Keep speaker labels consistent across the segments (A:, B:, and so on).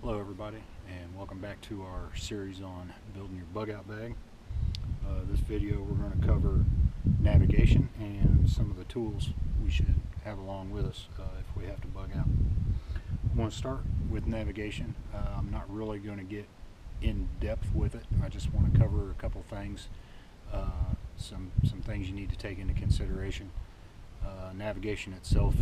A: Hello everybody, and welcome back to our series on building your bug out bag. This video we're going to cover navigation and some of the tools we should have along with us if we have to bug out. I'm going to start with navigation. I'm not really going to get in depth with it. I just want to cover a couple things, some things you need to take into consideration. Navigation itself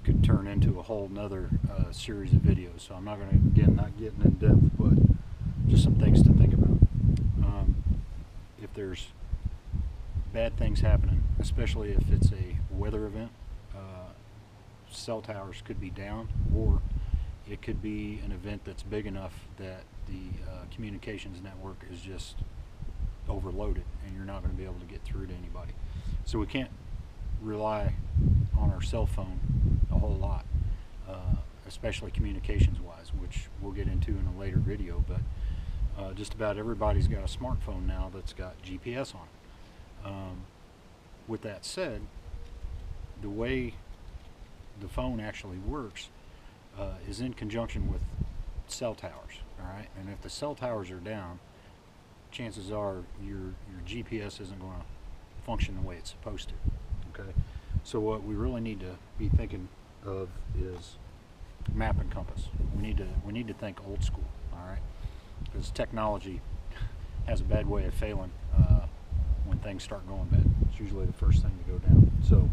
A: could turn into a whole nother series of videos, so I'm not going to, again, not getting in depth, but just some things to think about. If there's bad things happening, especially if it's a weather event, cell towers could be down, or it could be an event that's big enough that the communications network is just overloaded and you're not going to be able to get through to anybody. So we can't rely on our cell phone a whole lot, especially communications wise, which we'll get into in a later video, but just about everybody's got a smartphone now that's got GPS on it. With that said, the way the phone actually works is in conjunction with cell towers, alright? And if the cell towers are down, chances are your GPS isn't going to function the way it's supposed to. Okay, so what we really need to be thinking of is map and compass. We need to think old school, all right? Because technology has a bad way of failing when things start going bad. It's usually the first thing to go down. So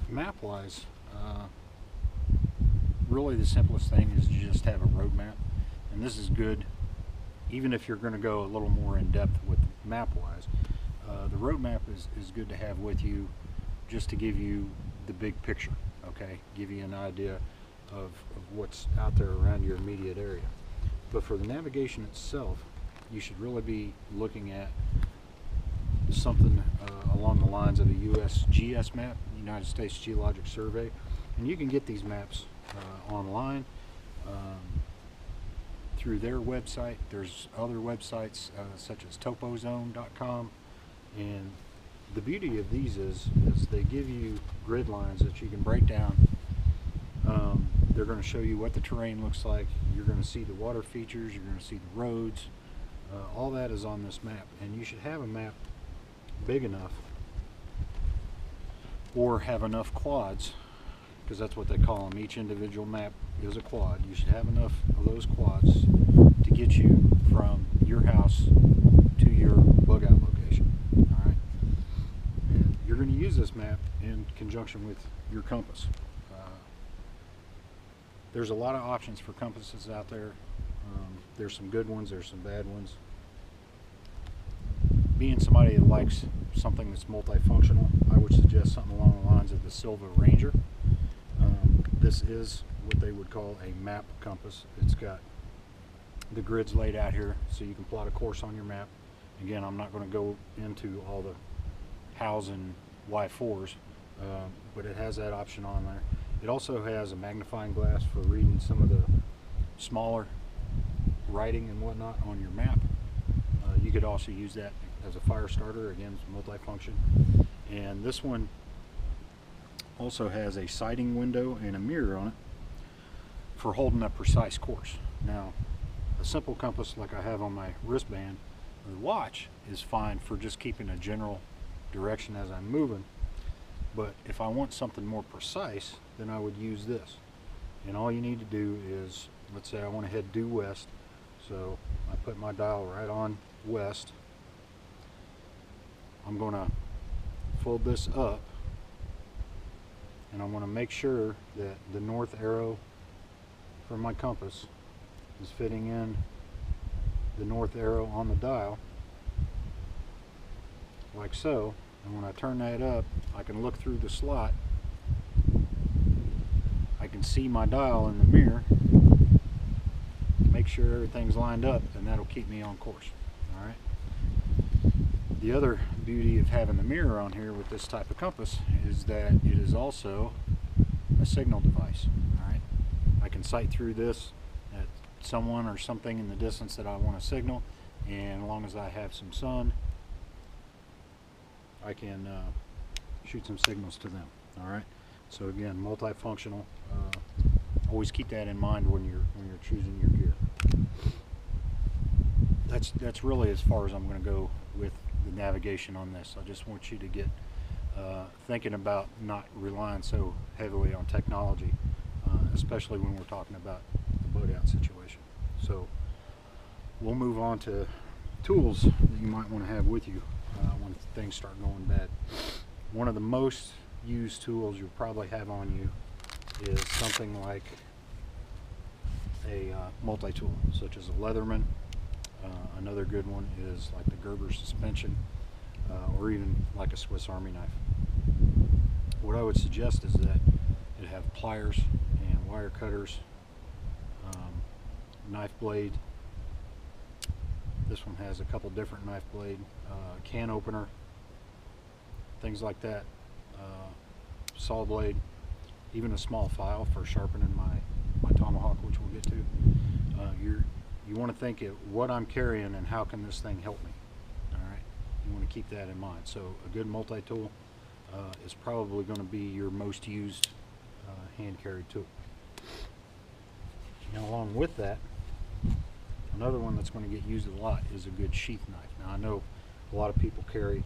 A: map-wise, really the simplest thing is to just have a road map, and this is good even if you're going to go a little more in depth with map-wise. The road map is good to have with you just to give you the big picture, okay? Give you an idea of what's out there around your immediate area. But for the navigation itself, you should really be looking at something along the lines of a USGS map, United States Geologic Survey. And you can get these maps online through their website. There's other websites such as topozone.com. And the beauty of these is they give you grid lines that you can break down. They're going to show you what the terrain looks like. You're going to see the water features. You're going to see the roads. All that is on this map. And you should have a map big enough, or have enough quads, because that's what they call them. Each individual map is a quad. You should have enough of those quads to get you from your house to your bug out location. Alright? And you're going to use this map in conjunction with your compass. There's a lot of options for compasses out there. There's some good ones, there's some bad ones. Being somebody that likes something that's multifunctional, I would suggest something along the lines of the Silva Ranger. This is what they would call a map compass. It's got the grids laid out here so you can plot a course on your map. Again, I'm not going to go into all the hows and Y4s, but it has that option on there. It also has a magnifying glass for reading some of the smaller writing and whatnot on your map. You could also use that as a fire starter. Again, it's multifunction. And this one also has a sighting window and a mirror on it for holding a precise course. Now, a simple compass like I have on my wristband or the watch is fine for just keeping a general direction as I'm moving. But if I want something more precise, then I would use this. And all you need to do is, let's say I want to head due west, so I put my dial right on west. I'm going to fold this up, and I want to make sure that the north arrow for my compass is fitting in the north arrow on the dial, like so. And when I turn that up, I can look through the slot. I can see my dial in the mirror, make sure everything's lined up, and that'll keep me on course. Alright. The other beauty of having the mirror on here with this type of compass is that it is also a signal device. Alright. I can sight through this at someone or something in the distance that I want to signal, and as long as I have some sun, I can shoot some signals to them. Alright, so again, multifunctional. always keep that in mind when you're choosing your gear. That's really as far as I'm going to go with the navigation on this. I just want you to get thinking about not relying so heavily on technology, especially when we're talking about the boat out situation. So we'll move on to tools that you might want to have with you when things start going bad. One of the most used tools you'll probably have on you is something like a multi-tool, such as a Leatherman. Another good one is like the Gerber suspension, or even like a Swiss Army knife. What I would suggest is that it have pliers and wire cutters, knife blade. This one has a couple different knife blade, can opener, things like that, saw blade, even a small file for sharpening my tomahawk, which we'll get to. You want to think of what I'm carrying and how can this thing help me. All right, you want to keep that in mind. So a good multi-tool is probably going to be your most used hand-carried tool. Now, along with that, another one that's going to get used a lot is a good sheath knife. Now, I know a lot of people carry,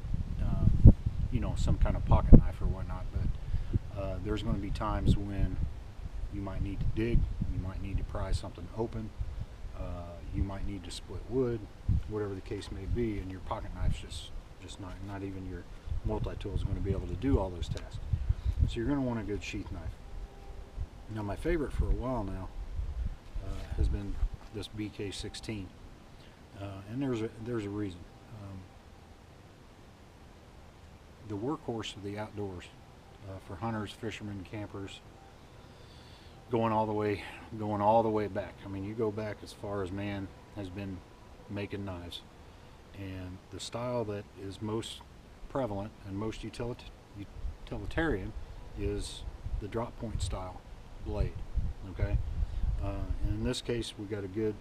A: you know, some kind of pocket knife or whatnot, but there's going to be times when you might need to dig, you might need to pry something open, you might need to split wood, whatever the case may be, and your pocket knife's just not even your multi-tool is going to be able to do all those tasks. So you're going to want a good sheath knife. Now, my favorite for a while now has been this BK16, and there's a reason. The workhorse of the outdoors for hunters, fishermen, campers, going all the way back. I mean, you go back as far as man has been making knives, and the style that is most prevalent and most utilitarian is the drop point style blade. Okay, and in this case we got a good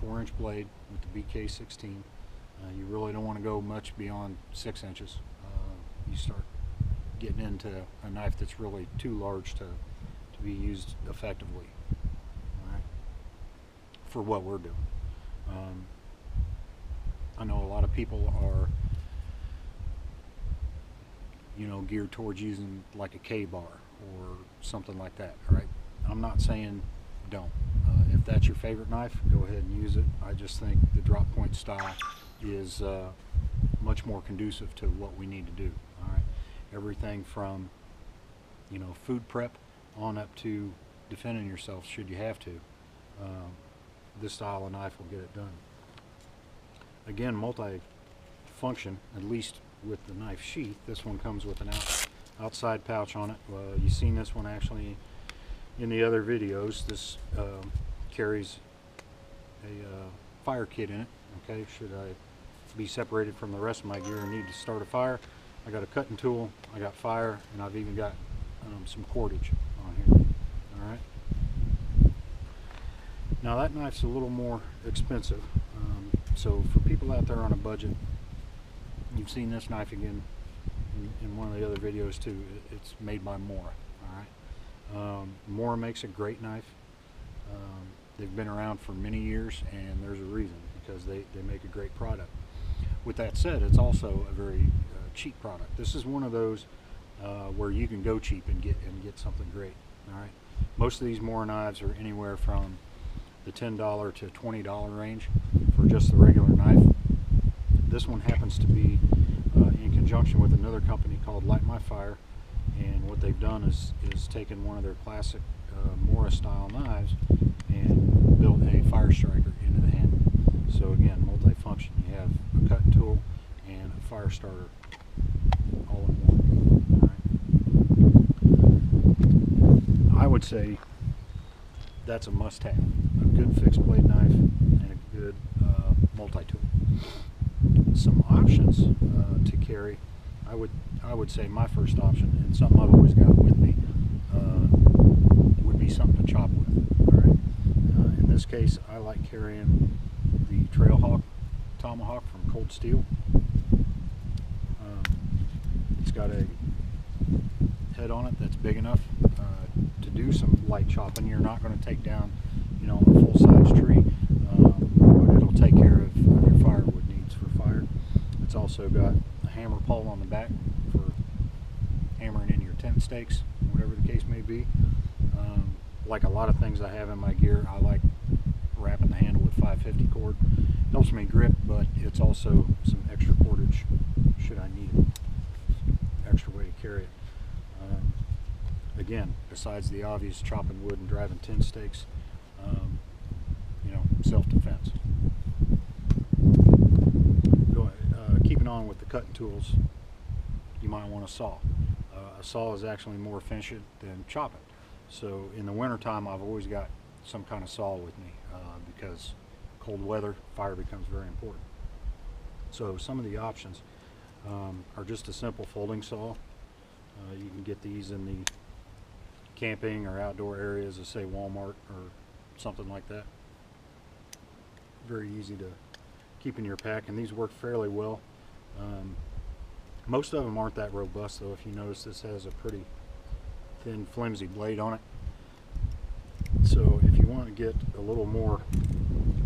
A: 4-inch blade with the BK16. You really don't want to go much beyond 6 inches. You start getting into a knife that's really too large to be used effectively, all right, for what we're doing. I know a lot of people are, you know, geared towards using like a K-bar or something like that, right? I'm not saying don't. If that's your favorite knife, go ahead and use it. I just think the drop point style is much more conducive to what we need to do, all right? Everything from, you know, food prep on up to defending yourself should you have to. This style of knife will get it done. Again, multi-function, at least with the knife sheath. This one comes with an outside pouch on it. You've seen this one actually in the other videos. This carries a fire kit in it. Okay, should I be separated from the rest of my gear and need to start a fire, I got a cutting tool, I got fire, and I've even got some cordage on here. All right. Now that knife's a little more expensive, so for people out there on a budget, you've seen this knife again in one of the other videos too. It's made by Mora. All right. Mora makes a great knife. They've been around for many years, and there's a reason, because they make a great product. With that said, it's also a very cheap product. This is one of those where you can go cheap and get something great. All right. Most of these Mora knives are anywhere from the $10 to $20 range for just the regular knife. This one happens to be in conjunction with another company called Light My Fire, and what they've done is taken one of their classic Mora style knives and built a fire striker into the handle. So again, multi-function. You have a cutting tool and a fire starter all in one. All right. I would say that's a must-have. A good fixed blade knife and a good multi-tool. Some options to carry. I would say my first option, and something I've always got with me, would be something to chop with. All right. In this case, I like carrying the Trailhawk tomahawk from Cold Steel. It's got a head on it that's big enough to do some light chopping. You're not going to take down, you know, a full-size tree, but it'll take care of your firewood needs for fire. It's also got a hammer pole on the back for hammering in your tent stakes, whatever the case may be. Like a lot of things I have in my gear, I like wrapping the handle with 550 cord. Helps me grip, but it's also some extra cordage should I need it. Extra way to carry it. Again, besides the obvious chopping wood and driving tent stakes, you know, self-defense. Keeping on with the cutting tools, you might want a saw. A saw is actually more efficient than chopping. So in the wintertime, I've always got some kind of saw with me because cold weather, fire becomes very important. So some of the options are just a simple folding saw. You can get these in the camping or outdoor areas of, say, Walmart or something like that. Very easy to keep in your pack, and these work fairly well. Most of them aren't that robust, though. If you notice, this has a pretty thin, flimsy blade on it. So if you want to get a little more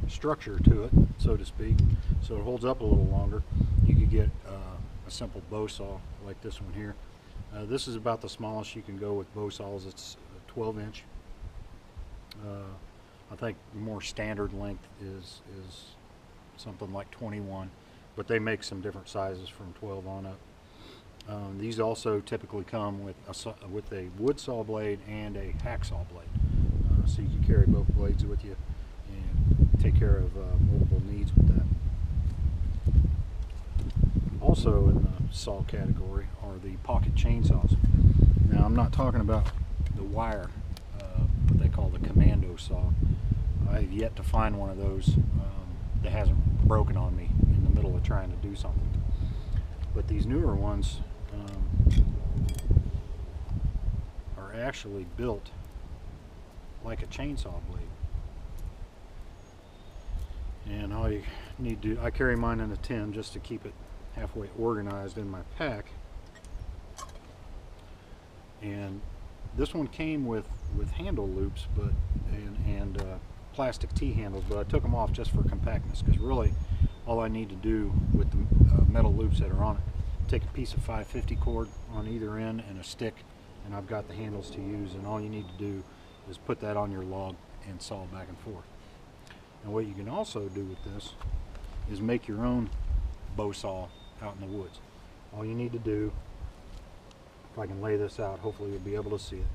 A: structure to it, so to speak, so it holds up a little longer, you could get a simple bow saw like this one here. This is about the smallest you can go with bow saws. It's 12 inch. I think the more standard length is something like 21, but they make some different sizes from 12 on up. These also typically come with a wood saw blade and a hacksaw blade, so you can carry both blades with you and take care of multiple needs with that. Also in the saw category are the pocket chainsaws. Now I'm not talking about the wire, what they call the commando saw. I've yet to find one of those that hasn't broken on me in the middle of trying to do something. But these newer ones are actually built like a chainsaw blade. And all you need to do, I carry mine in a tin just to keep it halfway organized in my pack. And this one came with handle loops, but and plastic T-handles, but I took them off just for compactness, because really all I need to do with the metal loops that are on it, take a piece of 550 cord on either end and a stick, and I've got the handles to use, and all you need to do is put that on your log and saw back and forth. And what you can also do with this is make your own bow saw out in the woods. All you need to do, if I can lay this out, hopefully you'll be able to see it.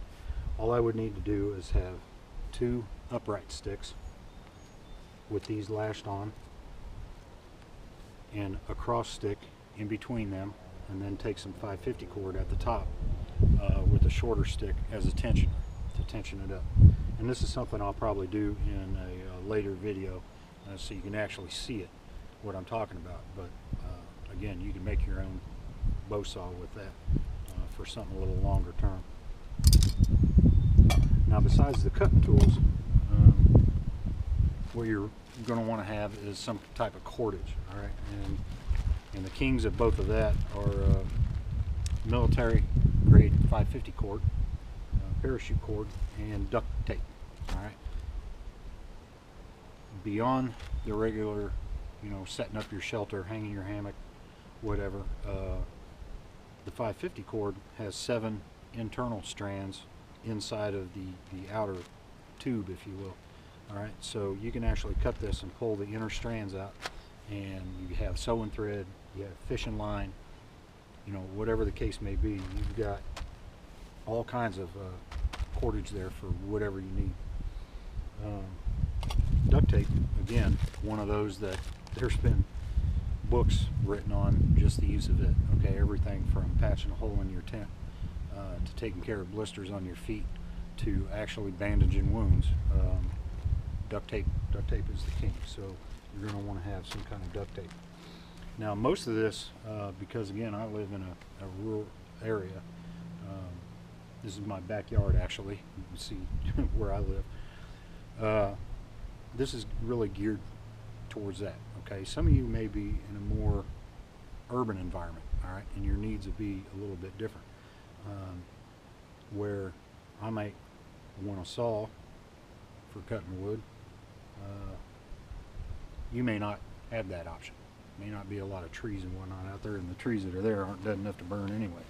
A: All I would need to do is have 2 upright sticks with these lashed on and a cross stick in between them, and then take some 550 cord at the top with a shorter stick as a tensioner to tension it up. And this is something I'll probably do in a later video so you can actually see it, what I'm talking about. But again, you can make your own bow saw with that for something a little longer term. Now, besides the cutting tools, what you're going to want to have is some type of cordage. All right, and the kings of both of that are military grade 550 cord, parachute cord, and duct tape. All right. Beyond the regular, you know, setting up your shelter, hanging your hammock, whatever, the 550 cord has 7 internal strands inside of the outer tube, if you will. All right, so you can actually cut this and pull the inner strands out, and you have sewing thread, you have fishing line, you know, whatever the case may be. You've got all kinds of cordage there for whatever you need. Duct tape, again, one of those that there's been books written on just the use of it. Okay, everything from patching a hole in your tent to taking care of blisters on your feet to actually bandaging wounds. Duct tape is the king, so you're going to want to have some kind of duct tape. Now, most of this, because again, I live in a rural area. This is my backyard, actually. You can see where I live. This is really geared towards that. Okay, some of you may be in a more urban environment, all right, and your needs will be a little bit different. Where I might want a saw for cutting wood, you may not have that option. May not be a lot of trees and whatnot out there, and the trees that are there aren't dead enough to burn anyway.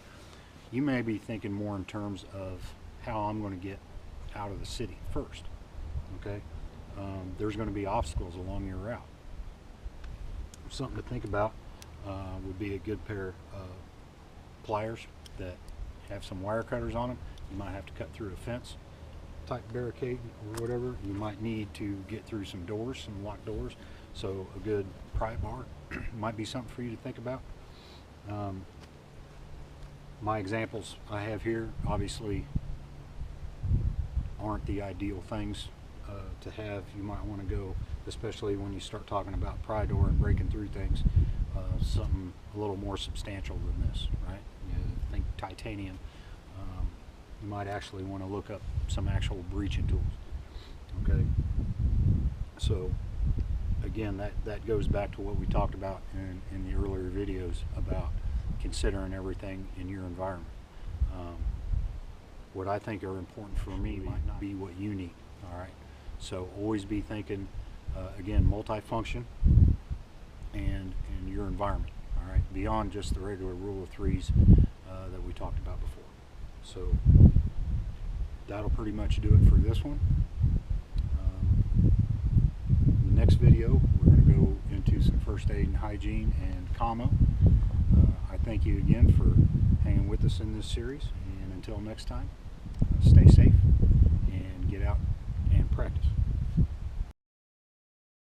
A: You may be thinking more in terms of how I'm going to get out of the city first. Okay, there's going to be obstacles along your route. Something to think about would be a good pair of pliers that have some wire cutters on them. You might have to cut through a fence type barricade or whatever. You might need to get through some doors, some locked doors. So a good pry bar might be something for you to think about. My examples I have here obviously aren't the ideal things to have. You might want to go, especially when you start talking about pry door and breaking through things, something a little more substantial than this, right? You think titanium. You might actually want to look up some actual breaching tools. Okay, so again, that goes back to what we talked about in the earlier videos about considering everything in your environment. What I think are important for me might not be what you need. All right, so always be thinking again, multifunction and your environment. All right, beyond just the regular rule of threes that we talked about before. So that'll pretty much do it for this one. In the next video, we're going to go into some first aid and hygiene and commo. I thank you again for hanging with us in this series, and until next time, stay safe and get out and practice.